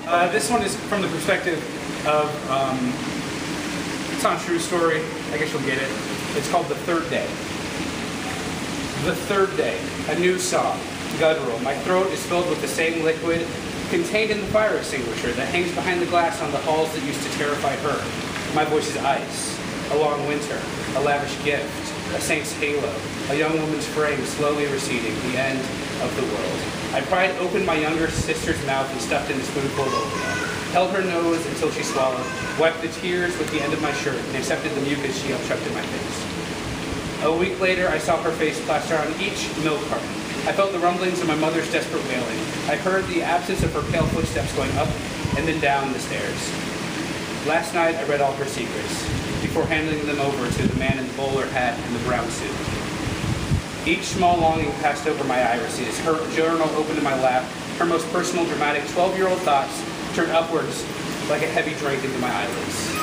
This one is from the perspective of, it's not a true story, I guess you'll get it. It's called The Third Day. The third day, a new sob, guttural. My throat is filled with the same liquid contained in the fire extinguisher that hangs behind the glass on the halls that used to terrify her. My voice is ice, a long winter, a lavish gift, a saint's halo, a young woman's frame slowly receding, the end of the world. I pried open my younger sister's mouth and stuffed in a spoonful of oatmeal, held her nose until she swallowed, wiped the tears with the end of my shirt, and accepted the mucus she upchucked in my face. A week later, I saw her face plastered on each milk carton. I felt the rumblings of my mother's desperate wailing. I heard the absence of her pale footsteps going up and then down the stairs. Last night, I read all her secrets, before handing them over to the man in the bowler hat and the brown suit. Each small longing passed over my irises, her journal opened in my lap, her most personal, dramatic 12-year-old thoughts turned upwards like a heavy drink into my eyelids.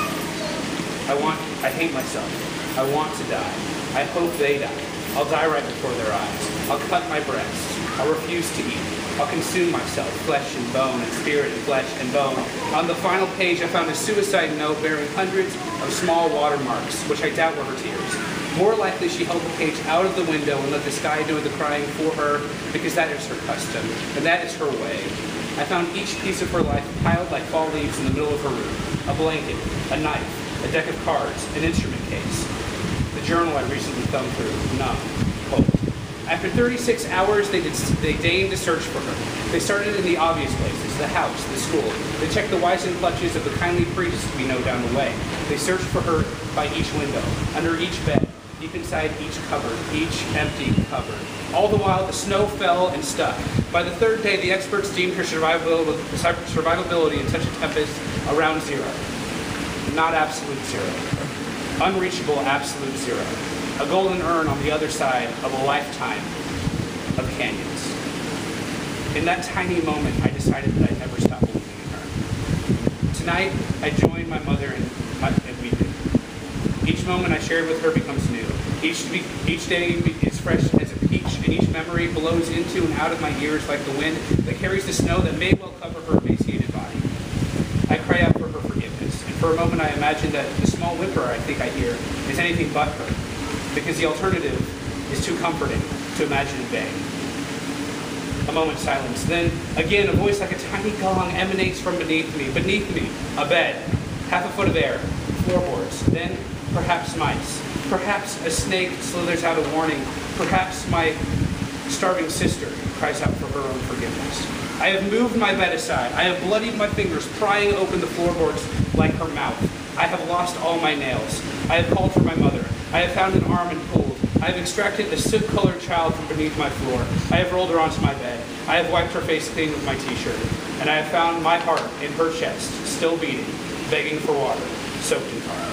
I hate myself. I want to die. I hope they die. I'll die right before their eyes. I'll cut my breast. I'll refuse to eat. I'll consume myself, flesh and bone, and spirit and flesh and bone. On the final page, I found a suicide note bearing hundreds of small watermarks, which I doubt were her tears. More likely, she held the page out of the window and let the sky do the crying for her, because that is her custom, and that is her way. I found each piece of her life piled like fall leaves in the middle of her room. A blanket, a knife, a deck of cards, an instrument case. The journal I recently thumbed through, numb, cold. After 36 hours, they deigned to search for her. They started in the obvious places, the house, the school. They checked the wizened clutches of the kindly priest we know down the way. They searched for her by each window, under each bed, deep inside each cupboard, each empty cupboard. All the while, the snow fell and stuck. By the third day, the experts deemed her survivability in such a tempest around zero. Not absolute zero. Unreachable absolute zero. A golden urn on the other side of a lifetime of canyons. In that tiny moment, I decided that I'd never stop believing in her. Tonight, I join my mother in weeping. Each moment I shared with her becomes new. Each day is fresh as a peach, and each memory blows into and out of my ears like the wind that carries the snow that may well cover her emaciated body. I cry out for her forgiveness, and for a moment I imagine that the small whimper I think I hear is anything but her, because the alternative is too comforting to imagine in vain. A moment's silence. Then, again, a voice like a tiny gong emanates from beneath me. Beneath me, a bed, half a foot of air, floorboards. Then, perhaps mice. Perhaps a snake slithers out a warning. Perhaps my starving sister cries out for her own forgiveness. I have moved my bed aside. I have bloodied my fingers, prying open the floorboards like her mouth. I have lost all my nails. I have called for my mother. I have found an arm and pulled. I have extracted a soot-colored child from beneath my floor. I have rolled her onto my bed. I have wiped her face clean with my t-shirt. And I have found my heart in her chest, still beating, begging for water, soaked in tar.